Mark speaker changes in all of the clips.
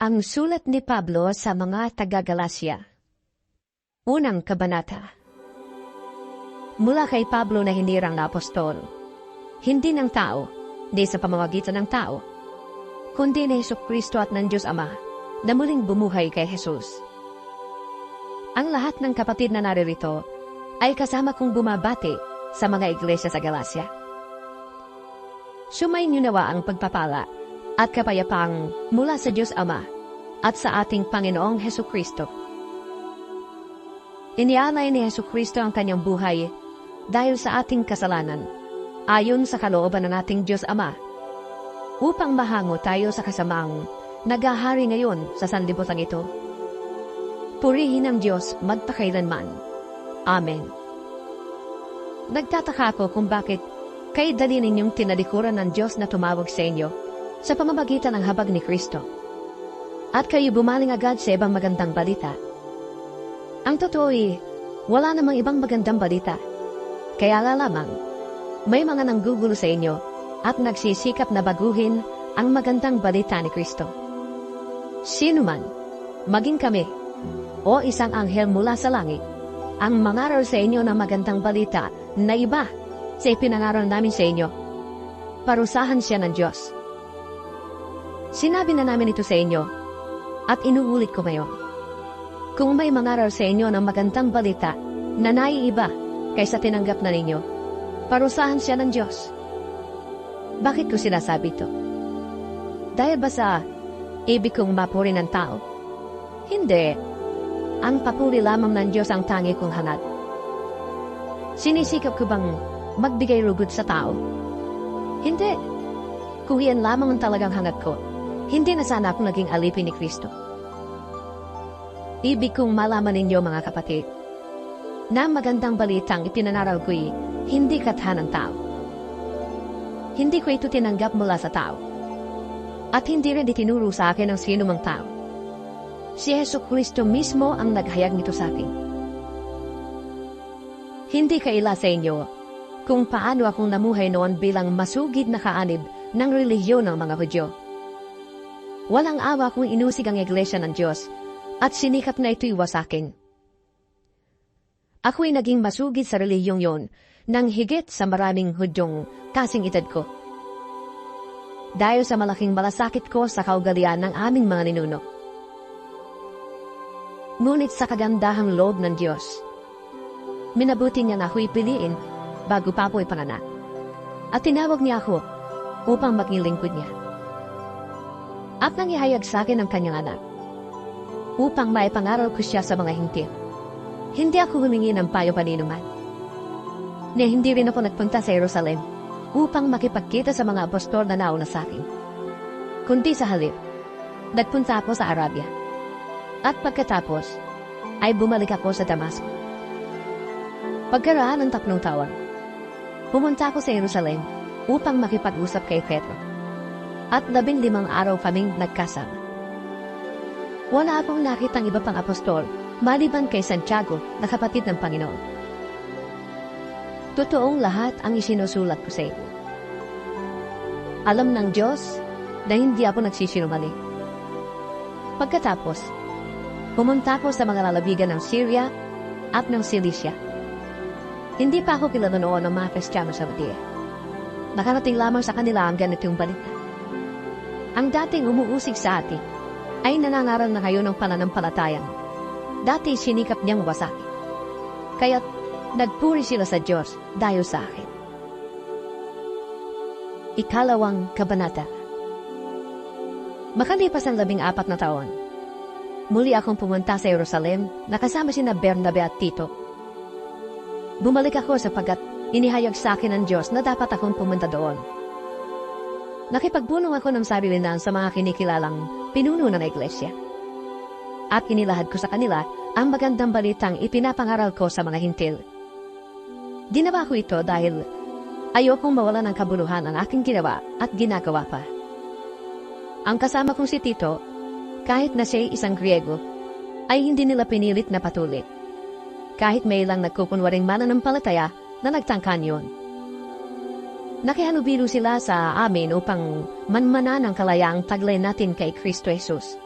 Speaker 1: Ang sulat ni Pablo sa mga taga-Galacia. Unang kabanata. Mula kay Pablo na hinirang na apostol, hindi ng tao, di sa pamamagitan ng tao, kundi ni Jesucristo at ng Diyos Ama na muling bumuhay kay Jesus. Ang lahat ng kapatid na naririto ay kasama kong bumabati sa mga iglesia sa Galacia. Sumayin niyo nawa ang pagpapala at kapayapang mula sa Diyos Ama at sa ating Panginoong Jesucristo. Inialay ni Jesucristo ang kanyang buhay dahil sa ating kasalanan, ayon sa kalooban ng ating Diyos Ama, upang mahango tayo sa kasamang naghahari ngayon sa sanlibutan ito. Purihin ang Diyos magpakailanman. Amen. Nagtataka ako kung bakit kayo dali ninyong tinalikuran ng Diyos na tumawag sa inyo sa pamamagitan ng habag ni Kristo. At kayo bumaling agad sa ibang magandang balita. Ang totoo ay, wala namang ibang magandang balita. Kaya lamang, may mga nanggugulo sa inyo at nagsisikap na baguhin ang magandang balita ni Kristo. Sino man, maging kami, o isang anghel mula sa langit, ang mangaral sa inyo ng magandang balita na iba sa ipinangaral namin sa inyo, parusahan siya ng Diyos. Sinabi na namin ito sa inyo, at inuulit ko ngayon. Kung may mangaral sa inyo ng magandang balita na naiiba kaysa tinanggap na ninyo, parusahan siya ng Diyos. Bakit ko sinasabi ito? Dahil ba sa ibig kong mapuri ng tao? Hindi. Ang papuri lamang ng Diyos ang tangi kong hangat. Sinisikap ko bang magbigay rugod sa tao? Hindi. Kung iyan lamang ang talagang hangat ko, hindi na sana akong naging alipin ni Kristo. Ibig kong malaman ninyo mga kapatid, na magandang balitang ipinangaral ko'y hindi katha ng tao. Hindi ko ito tinanggap mula sa tao. At hindi rin itinuro sa akin ng sino mang tao. Si Jesucristo mismo ang naghayag nito sa akin. Hindi kaila sa inyo kung paano akong namuhay noon bilang masugid na kaanib ng relihiyon ng mga Hudyo. Walang awa kung inusig ang iglesia ng Diyos at sinikap na ito'y wasakin. Ako'y naging masugid sa relihiyong yon nang higit sa maraming Hudyong kasing edad ko. Dahil sa malaking malasakit ko sa kaugalian ng aming mga ninuno. Ngunit sa kagandahang loob ng Diyos, minabuti niya na ako'y piliin bago pa ako'y panganak. At tinawag niya ako upang maging lingkod niya. At nang ihayag sa akin ang kanyang anak, upang maipangaral ko siya sa mga hintil. Hindi ako humingi ng payo paninuman. Na hindi rin ako nagpunta sa Jerusalem upang makipagkita sa mga apostol na nauna sa akin. Kundi sa halip, nagpunta ako sa Arabia. At pagkatapos, ay bumalik ako sa Damasco. Pagkaraan ng 3 taon, pumunta ako sa Jerusalem upang makipag-usap kay Pedro. At 15 araw kaming nagkasama. Wala akong nakitang iba pang apostol maliban kay Santiago na kapatid ng Panginoon. Totoong lahat ang isinusulat ko sa inyo. Alam ng Diyos na hindi ako nagsisinungaling. Pagkatapos, pumunta ako sa mga lalawigan ng Syria at ng Cilicia. Hindi pa ako kilala noon ng mga Kristiyano sa Judea. Nakarating lamang sa kanila ang ganitong balita. Ang dating umuusig sa atin ay nanangaral na kayo ng pananampalatayang dati sinikap niyang wasakin. Kaya't nagpuri sila sa Diyos dahil sa akin. Ikalawang kabanata. Makalipas ang 14 na taon, muli akong pumunta sa Jerusalem na kasama sina Bernabe at Tito. Bumalik ako sapagkat inihayag sa akin ng Diyos na dapat akong pumunta doon. Nakipagbunong ako ng sabilinan sa mga kinikilalang pinuno ng iglesia. At inilahad ko sa kanila ang magandang balitang ipinapangaral ko sa mga hintil. Ginawa ko ito dahil ayokong mawalan ng kabuluhan ang aking ginawa at ginagawa pa. Ang kasama kong si Tito, kahit na siya'y isang Griego, ay hindi nila pinilit na patulit. Kahit may ilang nagkukunwaring mananampalataya na nagtangkan yun.
Speaker 2: Nakihalubilo sila sa amin upang manmanan ang kalayaang taglay natin kay Kristo Jesus.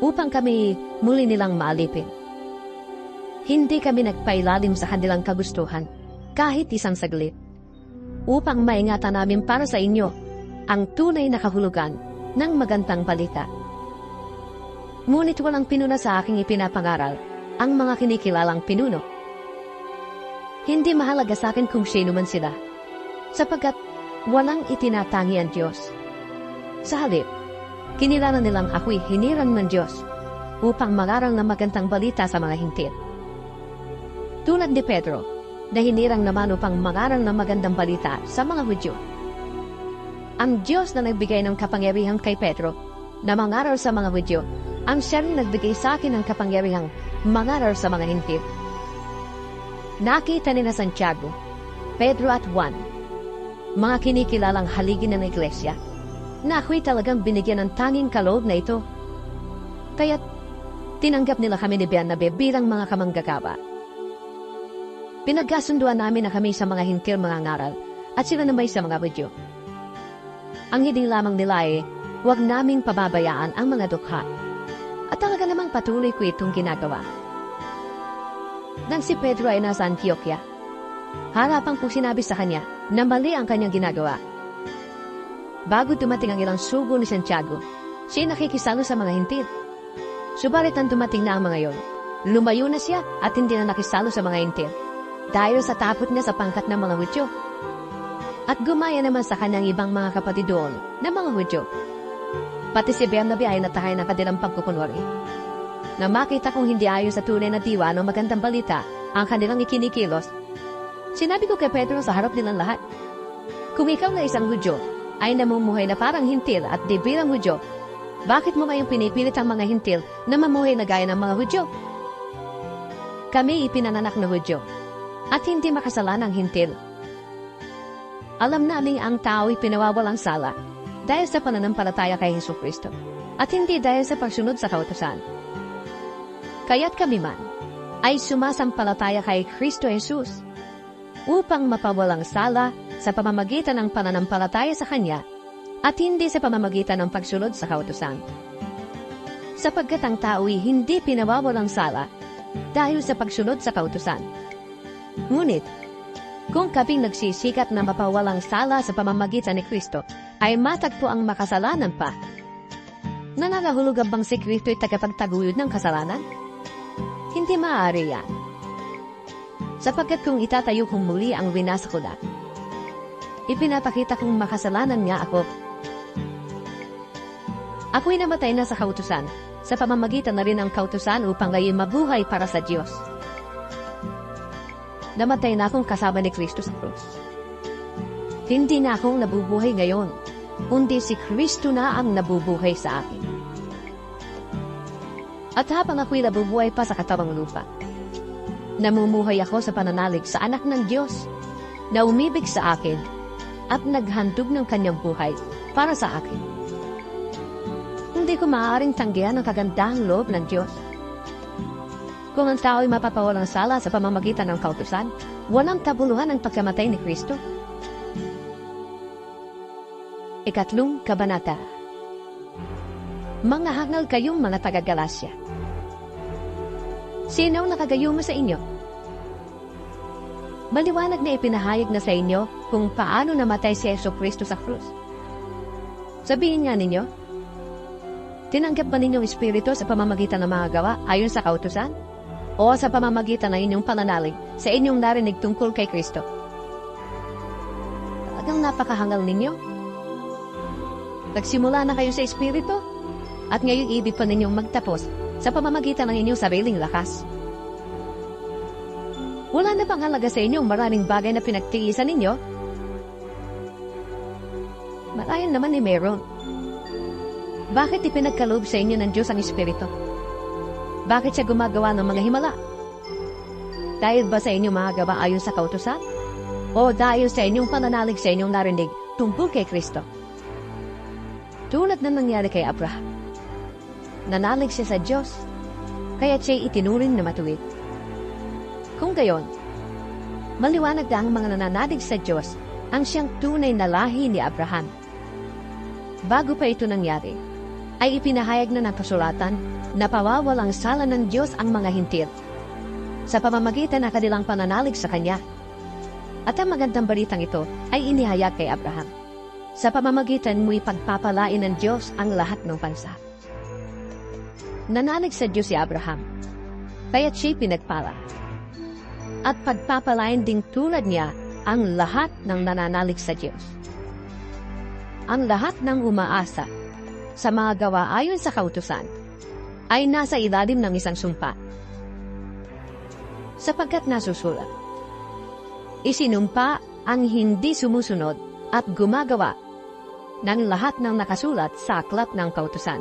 Speaker 1: upang kami muli nilang maalipin. Hindi kami nagpailalim sa kanilang kagustuhan kahit isang saglit, upang maingatan namin para sa inyo ang tunay na kahulugan ng magandang balita. Ngunit walang pinuna sa aking ipinapangaral ang mga kinikilalang pinuno. Hindi mahalaga sa akin kung sino man sila, sapagkat walang itinatangi ang Diyos. Sa halip, kinilala nilang ako'y hinirang ng Diyos upang mangaral ng magandang balita sa mga hintil. Tulad ni Pedro, na hinirang naman upang mangaral ng magandang balita sa mga Hudyo. Ang Diyos na nagbigay ng kapangyarihan kay Pedro na mangaral sa mga Hudyo, ang siya rin nagbigay sa akin ng kapangyarihang mangaral sa mga hintil. Nakita ni na Santiago, Pedro at Juan, mga kinikilalang haligi ng iglesia, na ako'y talagang binigyan ng tanging kaloob na ito. Kaya't tinanggap nila kami ni Bernabe bilang mga kamanggagawa. Pinagkasunduan namin na kami sa mga hintil mga ngaral at sila naman sa mga Hudyo. Ang hindi lamang nila ay huwag naming pababayaan ang mga dukha. At talaga namang patuloy ko itong ginagawa. Nang si Pedro ay nasa Antioquia, harapang ko sinabi sa kanya na mali ang kanyang ginagawa. Bago dumating ang ilang sugo ni Santiago, siya nakikisalo sa mga hintil. Subalit nang dumating na ang mga yon, lumayo na siya at hindi na nakisalo sa mga hintil dahil sa takot niya sa pangkat ng mga Hudyo. At gumaya naman sa kanyang ibang mga kapatid doon na mga Hudyo. Pati si Bernabe ay natahay ng kanilang pagkukunwari. Na makita kong hindi ayon sa tunay na diwa ng magandang balita ang kanilang ikinikilos, sinabi ko kay Pedro sa harap nilang lahat, kung ikaw na isang Hudyo ay namumuhay na parang hintil at di bilang Hudyo, bakit mo ngayong pinipilit ang mga hintil na mamuhay na gaya ng mga Hudyo? Kami ipinananak na Hudyo at hindi makasalanang hintil. Alam namin ang tao'y pinawawalang sala dahil sa pananampalataya kay Jesucristo at hindi dahil sa pagsunod sa kautusan. Kaya't kami man ay sumasampalataya kay Kristo Jesus upang mapawalang sala sa pamamagitan ng pananampalataya sa Kanya at hindi sa pamamagitan ng pagsunod sa kautusan. Sapagkat ang tao'y hindi pinawawalang sala dahil sa pagsunod sa kautusan. Ngunit, kung kaming nagsisikat na mapawalang sala sa pamamagitan ni Kristo, ay matagpo ang makasalanan pa. Nananahulugan bang si Kristo'y tagapagtaguyod ng kasalanan? Hindi maaari yan. Sapagkat kung itatayo kong muli ang winasa ko na, ipinapakita kong makasalanan nga ako. Ako'y namatay na sa kautusan, sa pamamagitan na rin ng kautusan upang ngayon mabuhay para sa Diyos. Namatay na akong kasama ni Kristo sa krus. Hindi na akong nabubuhay ngayon, kundi si Kristo na ang nabubuhay sa akin. At habang ako'y nabubuhay pa sa katawang lupa, namumuhay ako sa pananalig sa anak ng Diyos na umibig sa akin at naghandog ng kanyang buhay para sa akin. Hindi ko maaaring tanggihan ang kagandahang loob ng Diyos. Kung ang tao'y mapapawalang sala sa pamamagitan ng kautusan, walang kabuluhan ang pagkamatay ni Kristo. Ikatlong kabanata. Mga hangal kayong mga taga-Galasya. Sino ang nakagayuma sa inyo? Maliwanag na ipinahayag na sa inyo kung paano namatay si Jesucristo sa krus. Sabihin nga ninyo, tinanggap ba ninyong espiritu sa pamamagitan ng mga gawa ayon sa kautusan? O sa pamamagitan ng inyong pananalig sa inyong narinig tungkol kay Kristo? Talagang napakahangal ninyo. Nagsimula na kayo sa espiritu at ngayon ibig pa ninyong magtapos sa pamamagitan ng inyong sariling lakas. Wala na bang halaga sa inyong maraming bagay na pinagtiisan ninyo? Malayan naman ni meron. Bakit ipinagkaloob sa inyo ng Diyos ang Espiritu? Bakit siya gumagawa ng mga himala? Dahil ba sa inyong mga gawa ayon sa kautusan? O dahil sa inyong pananalig sa inyong narinig tungkol kay Kristo? Tulad na nangyari kay Abraham. Nanalig siya sa Diyos, kaya siya'y itinuring na matuwid. Kung gayon, maliwanag na ang mga nananalig sa Diyos ang siyang tunay na lahi ni Abraham. Bago pa ito nangyari, ay ipinahayag na ng kasulatan na pawawalang sala ng Diyos ang mga hintil sa pamamagitan ng kanilang pananalig sa Kanya. At ang magandang balitang ito ay inihayag kay Abraham. Sa pamamagitan mo'y pagpapalain ng Diyos ang lahat ng bansa. Nanalig sa Diyos si Abraham, kaya't siya'y pinagpala. At pagpapalain ding tulad niya ang lahat ng nananalig sa Diyos. Ang lahat ng umaasa sa mga gawa ayon sa kautusan ay nasa ilalim ng isang sumpa. Sapagkat nasusulat, isinumpa ang hindi sumusunod at gumagawa ng lahat ng nakasulat sa aklat ng kautusan.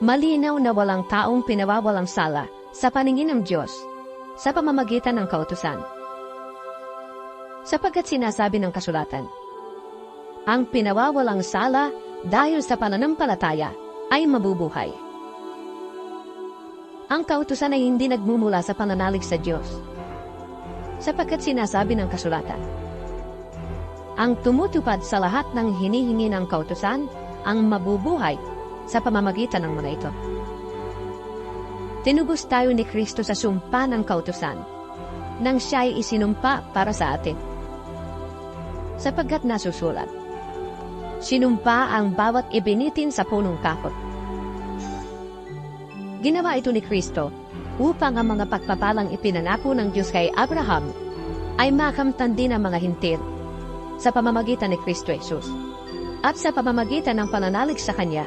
Speaker 1: Malinaw na walang taong pinawawalang sala sa paningin ng Diyos sa pamamagitan ng kautusan. Sapagkat sinasabi ng kasulatan, ang pinawawalang sala dahil sa pananampalataya ay mabubuhay. Ang kautusan ay hindi nagmumula sa pananalig sa Diyos. Sapagkat sinasabi ng kasulatan, ang tumutupad sa lahat ng hinihingi ng kautusan ang mabubuhay sa pamamagitan ng mga ito. Tinubos tayo ni Kristo sa sumpa ng kautusan nang siya ay isinumpa para sa atin. Sapagkat nasusulat, sinumpa ang bawat ibinitin sa punong kakot. Ginawa ito ni Kristo upang ang mga pagpapalang ipinanako ng Diyos kay Abraham ay makamtan din ang mga hintil sa pamamagitan ni Kristo Jesus. At sa pamamagitan ng pananalig sa Kanya,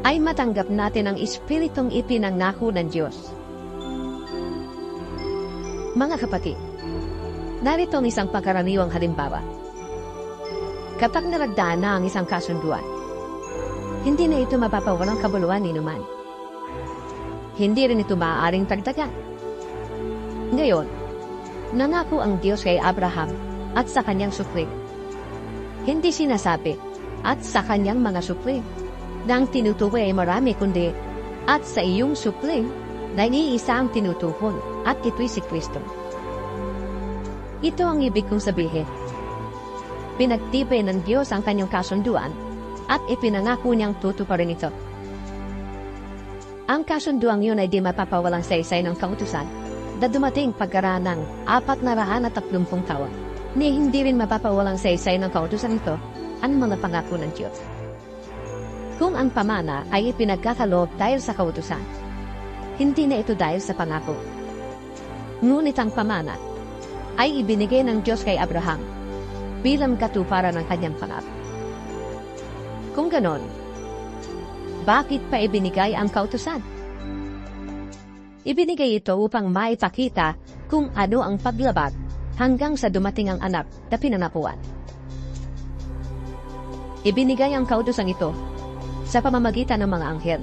Speaker 1: ay matanggap natin ang Espiritong ipinangako ng Diyos. Mga kapatid, narito ang isang pagkaraniwang halimbawa. Kapag naragdaan na ang isang kasunduan, hindi na ito mapapawalang kabuluhan ni numan. Hindi rin ito maaaring tagdagan. Ngayon, nangako ang Diyos kay Abraham at sa kanyang supling. Hindi sinasabi, at sa kanyang mga supling, na ang tinutukoy ay marami kundi, at sa iyong supling, na iisa ang tinutukoy, at ito'y si Kristo. Ito ang ibig kong sabihin. Pinagtibay ng Diyos ang kanyang kasunduan, at ipinangako niyang tutuparin ito. Ang kasunduang yun ay di mapapawalang saysay ng kautusan, na dumating pagkaraan ng 430 taon, ni hindi rin mapapawalang saysay ng kautusan ito, ang mga pangako ng Diyos. Kung ang pamana ay ipinagkakaloob dahil sa kautusan, hindi na ito dahil sa pangako. Ngunit ang pamana ay ibinigay ng Diyos kay Abraham bilang katuparan ng kanyang pangako. Kung ganon, bakit pa ibinigay ang kautusan? Ibinigay ito upang maipakita kung ano ang paglabag hanggang sa dumating ang anak na pinangakuan. Ibinigay ang kautusan ito sa pamamagitan ng mga anghel,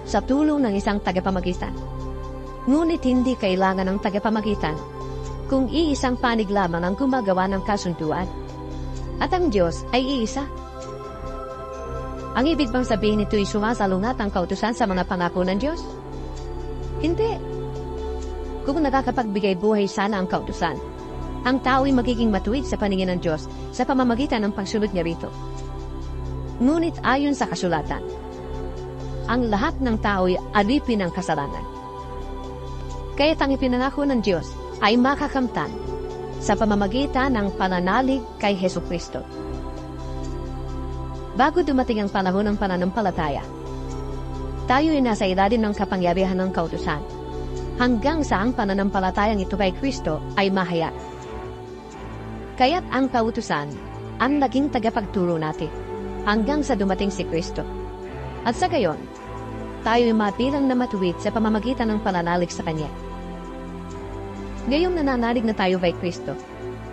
Speaker 1: sa tulong ng isang tagapamagitan. Ngunit hindi kailangan ng tagapamagitan kung iisang panig lamang ang gumagawa ng kasunduan. At ang Diyos ay iisa. Ang ibig bang sabihin nito'y sumasalungat ang kautusan sa mga pangako ng Diyos? Hindi. Kung nakakapagbigay buhay sana ang kautusan, ang tao'y magiging matuwid sa paningin ng Diyos sa pamamagitan ng pagsunod niya rito. Ngunit ayon sa kasulatan, ang lahat ng tao'y alipin ng kasalanan. Kaya't ang ipinangako ng Diyos ay makakamtan sa pamamagitan ng pananalig kay Hesukristo. Bago dumating ang panahon ng pananampalataya, tayo ay nasa ilalim ng kapangyarihan ng kautusan, hanggang sa ang pananampalatayang ito kay Kristo ay mahayag. Kaya't ang kautusan ang naging tagapagturo natin, hanggang sa dumating si Kristo. At sa gayon, tayo ay mapilang na matuwid sa pamamagitan ng pananalig sa Kanya. Ngayong nananalig na tayo kay Kristo,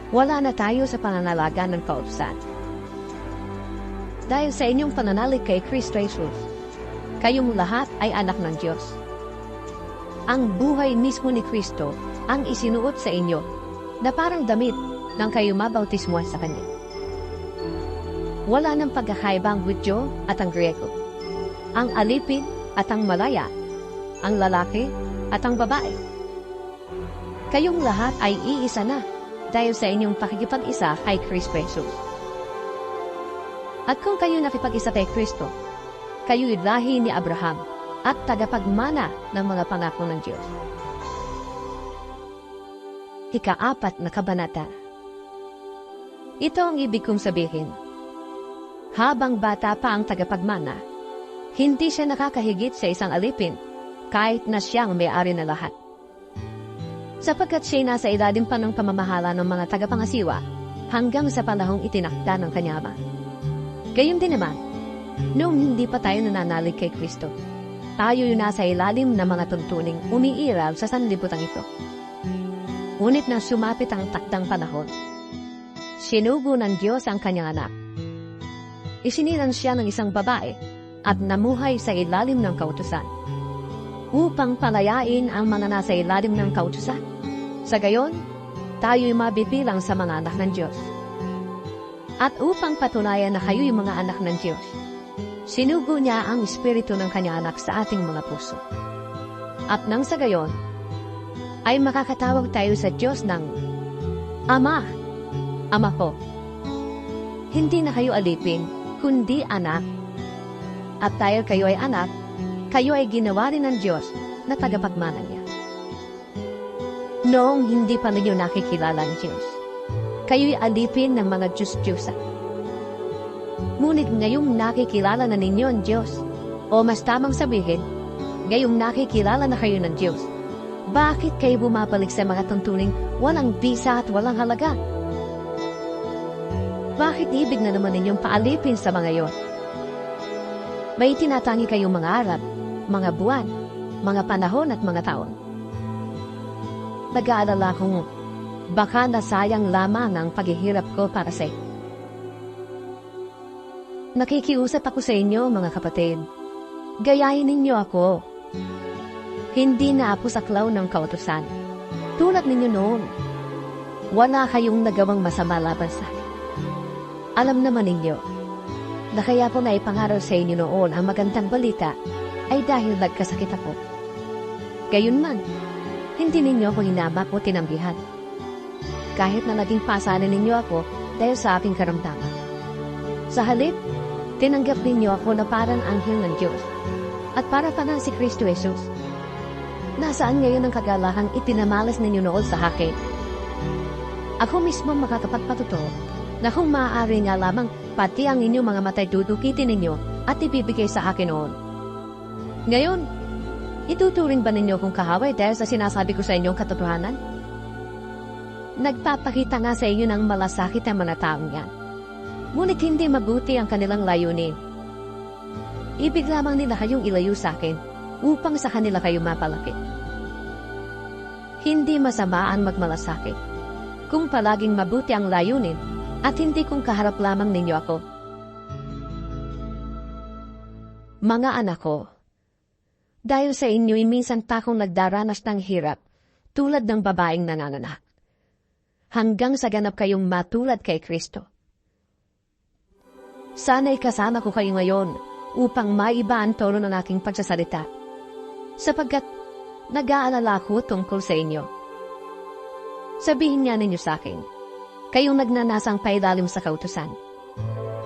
Speaker 1: wala na tayo sa pananalagan ng kautusan. Dahil sa inyong pananalig kay Kristo Jesus, kayong lahat ay anak ng Diyos. Ang buhay mismo ni Kristo ang isinuot sa inyo na parang damit nang kayo mabautismuhan sa Kanya. Wala nang pagkakaiba ang Hudyo at ang Griyego, ang alipin at ang malaya, ang lalaki at ang babae. Kayong lahat ay iisa na dahil sa inyong pakikipag-isa kay Kristo Jesus. At kung kayo nakipag-isa kay Kristo, Kayo'y lahi ni Abraham at tagapagmana ng mga pangako ng Diyos. Ika-4 na kabanata. Ito ang ibig kong sabihin. Habang bata pa ang tagapagmana, hindi siya nakakahigit sa isang alipin kahit na siyang may-ari na lahat. Sapagkat siya'y nasa ilalim pa ng pamamahala ng mga tagapangasiwa hanggang sa panahong itinakda ng kanyang ama. Gayon din naman, noong hindi pa tayo nananalig kay Kristo, tayo'y nasa ilalim ng mga tuntuning umiiral sa sanlibutan ito. Ngunit nang sumapit ang takdang panahon, sinugo ng Diyos ang kanyang anak. Isinilang siya ng isang babae at namuhay sa ilalim ng kautusan, upang palayain ang mga nasa ilalim ng kautusan. Sa gayon, tayo'y mabibilang sa mga anak ng Diyos. At upang patunayan na kayo'y mga anak ng Diyos, sinugo niya ang espiritu ng kanyang anak sa ating mga puso. At nang sa gayon, ay makakatawag tayo sa Diyos ng Ama, Ama ko. Hindi na kayo alipin, kundi anak. At dahil kayo ay anak, kayo ay ginawa rin ng Diyos na tagapagmana niya. Noong hindi pa ninyo nakikilala ang Diyos, kayo'y alipin ng mga Diyos-Diyosa. Ngunit ngayong nakikilala na ninyo ang Diyos, o mas tamang sabihin, ngayong nakikilala na kayo ng Diyos, bakit kayo bumabalik sa mga tuntuning walang bisa at walang halaga? Bakit ibig na naman ninyong paalipin sa mga iyon? May tinatangi kayong mga araw, mga buwan, mga panahon at mga taon. Nag-aalala kong baka nasayang lamang ang paghihirap ko para sa inyo. Nakikiusap ako sa inyo, mga kapatid. Gayahin ninyo ako. Hindi na ako saklaw ng kautusan. Tulad ninyo noon, wala kayong nagawang masama laban sa akin. Alam naman ninyo, na kaya po naipangaral sa inyo noon ang magandang balita ay dahil nagkasakit ako. Gayunman, hindi ninyo ako hinamak o tinambihan. Kahit na naging pasanin ninyo ako dahil sa aking karamdaman. Sa halip, tinanggap ninyo ako na parang anghel ng Diyos at para pa na si Kristo Jesus. Nasaan ngayon ang kagalahang itinamalas ninyo noon sa akin? Ako mismo makakapagpatotoo na kung maaari nga lamang pati ang inyong mga matay dudukitin ninyo at ibibigay sa akin noon. Ngayon, ituturing ba ninyo kung kahaway dahil sa sinasabi ko sa inyong katotohanan? Nagpapakita nga sa inyo ng malasakit ang mga taong yan. Ngunit hindi mabuti ang kanilang layunin. Ibig lamang nila kayong ilayo sa akin upang sa kanila kayo mapalapit. Hindi masama ang magmalasakit kung palaging mabuti ang layunin at hindi kung kaharap lamang ninyo ako. Mga anak ko, dahil sa inyo'y minsan pa akong nagdaranas ng hirap tulad ng babaeng nanganganak, hanggang sa ganap kayong matulad kay Kristo. Sana'y kasama ko kayo ngayon upang maiba ang tono ng aking pagsasalita, sapagkat nag-aalala ko tungkol sa inyo. Sabihin niya ninyo sa akin, kayong nagnanasang pailalim sa kautusan.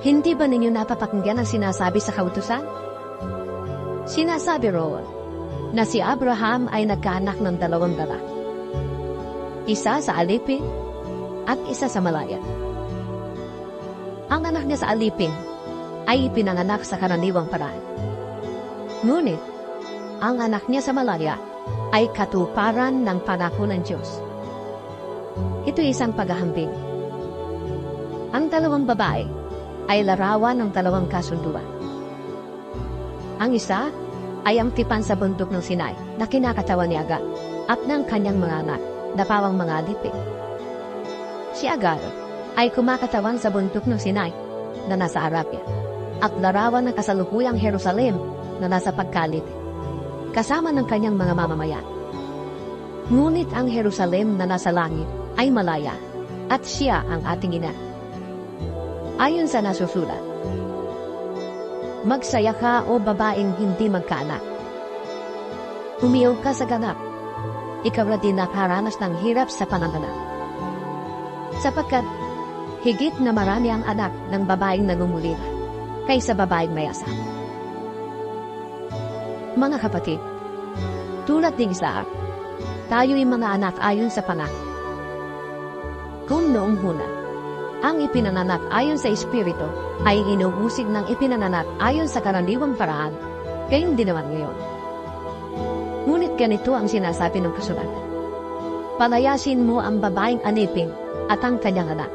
Speaker 1: Hindi ba ninyo napapakinggan ang sinasabi sa kautusan? Sinasabi roon na si Abraham ay nagkaanak ng 2 lalaki. Isa sa alipin at isa sa malaya. Ang anak niya sa alipin ay ipinanganak sa karaniwang paraan. Ngunit, ang anak niya sa malaya ay katuparan ng pangako ng Diyos. Ito isang paghahambing. Ang 2 babae ay larawan ng 2 kasunduan. Ang isa ay ang tipan sa bundok ng Sinai na kinakatawan ni Agar at ng kanyang mga anak na pawang mga alipin. Si Agar ay kumakatawan sa bundok ng Sinai na nasa Arabia at larawan ng kasalukuyang Jerusalem na nasa pagkalipin, kasama ng kanyang mga mamamayan. Ngunit ang Jerusalem na nasa langit ay malaya at siya ang ating ina. Ayon sa nasusulat, magsaya ka o babaeng hindi magkaanak. Umiyaw ka sa ganap, ikaw na din nakaranas ng hirap sa pananganak. Sapagkat higit na marami ang anak ng babaeng nangungulila kaysa babaeng may asawa. Mga kapatid, tulad ng Isaac, tayo'y mga anak ayon sa pangalan. Kung noong huna, ang ipinanganak ayon sa Espiritu ay inuusig ng ipinanganak ayon sa karaniwang paraan, gayon din naman ngayon. Ngunit ganito ang sinasabi ng kasulatan. Palayasin mo ang babaeng anipin at ang kanyang anak.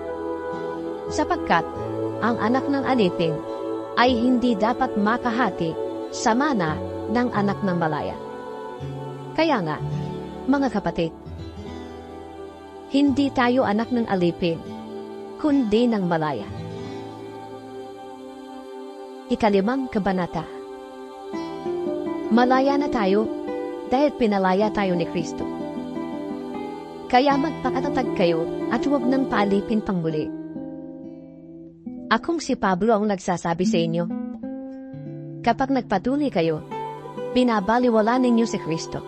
Speaker 1: Sapagkat ang anak ng anipin ay hindi dapat makahati sa mana ng anak ng malaya. Kaya nga, mga kapatid, hindi tayo anak ng alipin, kundi ng malaya. Ikalimang kabanata. Malaya na tayo dahil pinalaya tayo ni Kristo. Kaya magpakatatag kayo at huwag nang paalipin pang muli. Akong si Pablo ang nagsasabi sa inyo. Kapag nagpatuloy kayo, binabaliwala ninyo si Kristo.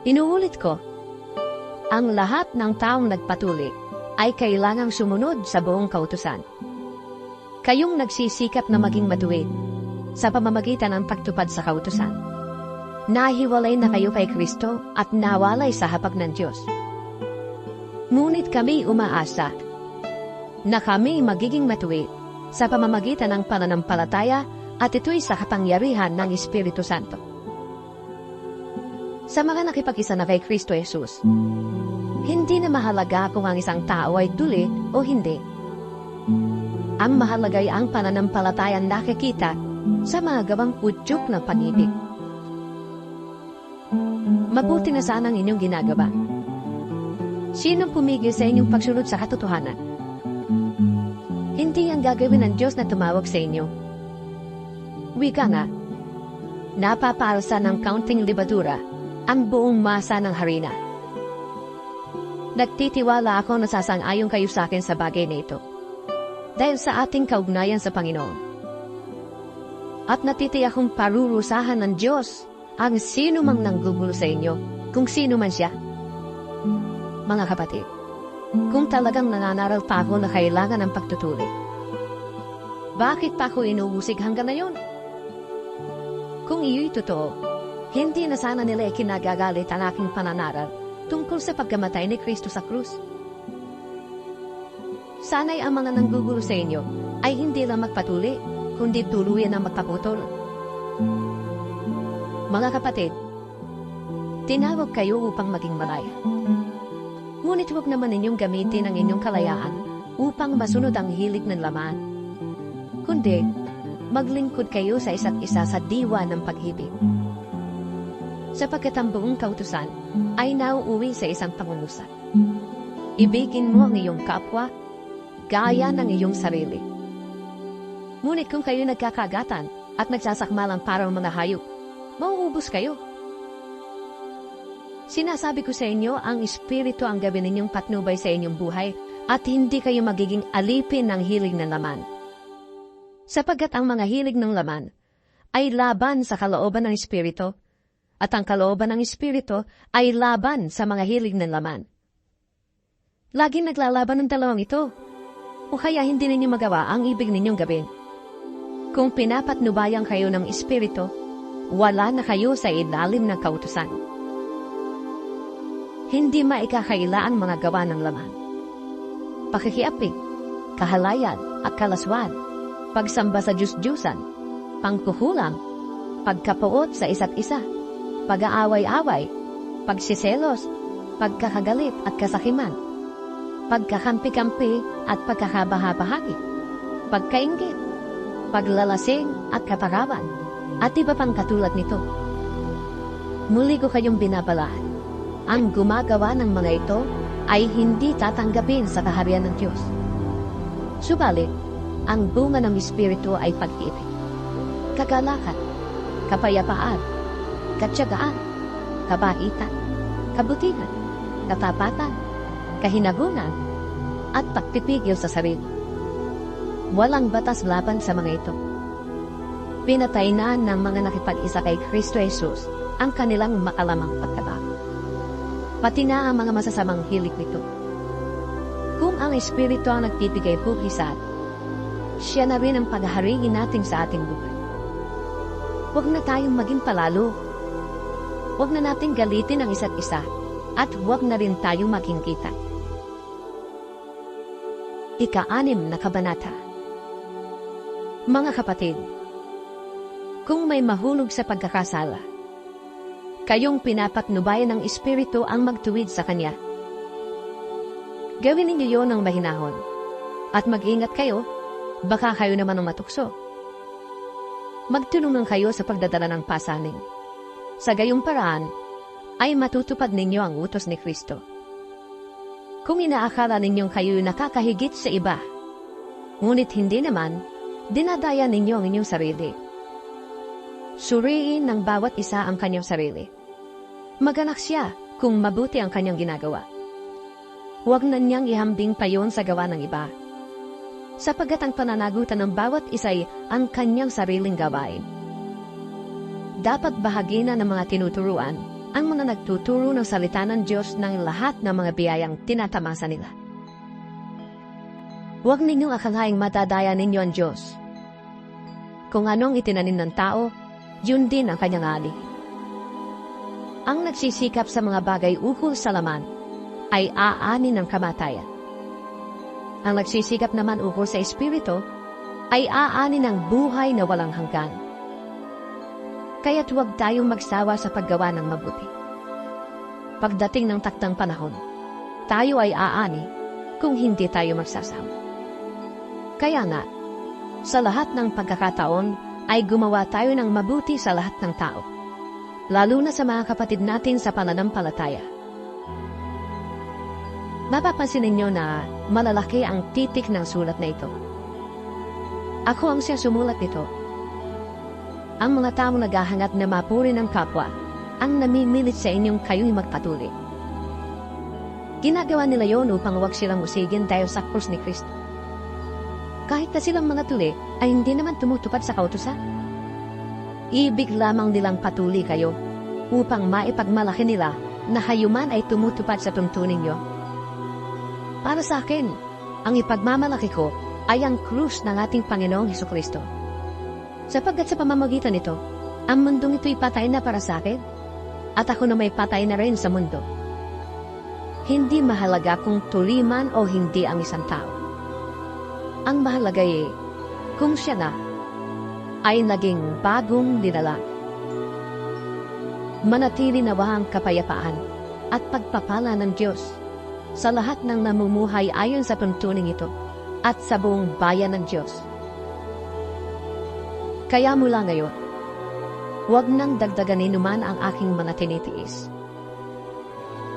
Speaker 1: Inuulit ko, ang lahat ng taong nagpatuloy ay kailangang sumunod sa buong kautusan. Kayong nagsisikap na maging matuwid sa pamamagitan ng pagtupad sa kautusan. Nahiwalay na kayo kay Kristo at nawalay sa hapag ng Diyos. Ngunit kami umaasa na kami magiging matuwid sa pamamagitan ng pananampalataya at ito'y sa kapangyarihan ng Espiritu Santo. Sa mga nakipag-isa na kay Kristo Jesus, hindi na mahalaga kung ang isang tao ay tuli o hindi. Ang mahalaga ay ang pananampalatayang nakikita sa mga gawang udyok ng pag-ibig. Mabuti na sana ang inyong ginagawa. Sinong pumigil sa inyong pagsunod sa katotohanan? Hindi ang gagawin ng Diyos na tumawag sa inyo. Wika nga, napapaalsa ng kaunting libadura ang buong masa ng harina. Nagtitiwala ako na sasang-ayon kayo sa akin sa bagay na ito, dahil sa ating kaugnayan sa Panginoon. At natitiyakong parurusahan ng Diyos ang sino mang nanggugulo sa inyo, kung sino man siya. Mga kapatid, kung talagang nananaral pa ako na kailangan ng pagtutuloy, bakit pa ako inuusig hanggang ngayon? Kung iyo'y totoo, hindi na sana nila ikinagagalit ang aking pananaral tungkol sa pagkamatay ni Kristo sa krus. Sana'y ang mga nanggugulo sa inyo ay hindi lang magpatuli, kundi tuluyan na magpaputol. Mga kapatid, tinawag kayo upang maging malaya. Ngunit huwag naman ninyong gamitin ang inyong kalayaan upang masunod ang hilig ng laman. Kundi, maglingkod kayo sa isa't isa sa diwa ng pag-ibig. Sapagkat ang buong kautusan ay nauuwi sa isang pangungusap. Ibigin mo ang iyong kapwa, gaya ng iyong sarili. Ngunit kung kayo nagkakagatan at nagsasakmalang parang mga hayop, mauubos kayo. Sinasabi ko sa inyo, ang Espiritu ang gawin ninyong patnubay sa inyong buhay at hindi kayo magiging alipin ng hilig ng laman. Sapagkat ang mga hilig ng laman ay laban sa kalooban ng Espiritu at ang kalooban ng Espiritu ay laban sa mga hilig ng laman. Laging naglalaban ng dalawang ito, o kaya hindi ninyo magawa ang ibig ninyong gawin. Kung pinapatnubayan kayo ng Espiritu, wala na kayo sa ilalim ng kautusan. Hindi maikakaila ang mga gawa ng laman. Pakikiapig, kahalayan at kalaswan, pagsamba sa Diyos-Diyusan, pangkukulang, pagkapuot sa isa't isa, pag-aaway-away, pagsiselos, pagkakagalit at kasakiman, pagkakampi-kampi at pagkakabahabahagi, pagkainggit, paglalasing at kaparawan, at iba pang katulad nito. Muli ko kayong binabalaan, ang gumagawa ng mga ito ay hindi tatanggapin sa kaharian ng Diyos. Subalit, ang bunga ng Espiritu ay pag-ibig, kagalakan, kapayapaan, katyagaan, kabaitan, kabutihan, katapatan, kahinagunan, at pagpipigil sa sarili. Walang batas laban sa mga ito. Pinatay na ng mga nakipag-isa kay Kristo Jesus ang kanilang makalamang pagkatao. Pati na ang mga masasamang hilig nito. Kung ang Espiritu ang nagbibigay buhay sa atin, siya na rin ang paghahariin natin sa ating buhay. Huwag na tayong maging palalo. Huwag na nating galitin ang isa't isa, at huwag na rin tayong magingkita. Ika-6 na kabanata. Mga kapatid, kung may mahulog sa pagkakasala, kayong pinapatnubayan ng Espiritu ang magtuwid sa Kanya. Gawin ninyo yon ng mahinahon, at mag-ingat kayo, baka kayo naman ang matukso. Magtulungan kayo sa pagdadala ng pasaning. Sa gayong paraan, ay matutupad ninyo ang utos ni Kristo. Kung inaakala ninyong kayo nakakahigit sa iba, ngunit hindi naman, dinadaya ninyo ang inyong sarili. Suriin ng bawat isa ang kanyang sarili. Maganak siya kung mabuti ang kanyang ginagawa. Huwag na niyang ihambing pa yon sa gawa ng iba, sapagkat ang pananagutan ng bawat isa'y ang kanyang sariling gawain. Dapat bahagi na ng mga tinuturuan ang mga nagtuturo ng salita ng Diyos ng lahat ng mga biyayang tinatamasa nila. Huwag ninyong akalaing matadaya ninyo ang Diyos. Kung anong itinanim ng tao, yun din ang kanyang ani. Ang nagsisikap sa mga bagay ukol sa laman ay aani ng kamatayan. Ang nagsisikap naman ukol sa Espiritu ay aani ng buhay na walang hanggan. Kaya't huwag tayong magsawa sa paggawa ng mabuti. Pagdating ng takdang panahon, tayo ay aani kung hindi tayo magsasawa. Kaya nga, sa lahat ng pagkakataon ay gumawa tayo ng mabuti sa lahat ng tao, lalo na sa mga kapatid natin sa pananampalataya. Mapapansin ninyo na malalaki ang titik ng sulat na ito. Ako ang siya sumulat nito. Ang mga taong naghahangat na mapuri ng kapwa ang namimilit sa inyong kayo'y magpatuloy. Ginagawa nila yon upang huwag silang usigin dahil sa krus ni Kristo. Kahit na silang mga tuli ay hindi naman tumutupad sa kautusan. Ibig lamang nilang patuloy kayo upang maipagmalaki nila na hayuman ay tumutupad sa tuntunin nyo. Para sa akin, ang ipagmamalaki ko ay ang krus ng ating Panginoong Hesukristo. Sapagkat sa pamamagitan nito, ang mundong ito'y patay na para sa akin, at ako na may patay na rin sa mundo. Hindi mahalaga kung tuli man o hindi ang isang tao. Ang mahalaga ay kung siya na ay naging bagong dinala. Manatili nawa ang kapayapaan at pagpapala ng Diyos sa lahat ng namumuhay ayon sa tuntuning ito at sa buong bayan ng Diyos. Kaya mula ngayon, huwag nang dagdaganin naman ang aking mga tinitiis.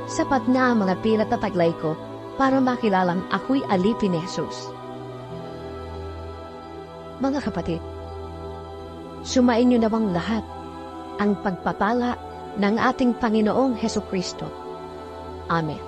Speaker 1: Sapat na ang mga pilat at taglay ko para makilalang ako'y alipin ni Jesus. Mga kapatid, sumain niyo nawang lahat ang pagpapala ng ating Panginoong Hesukristo. Amen.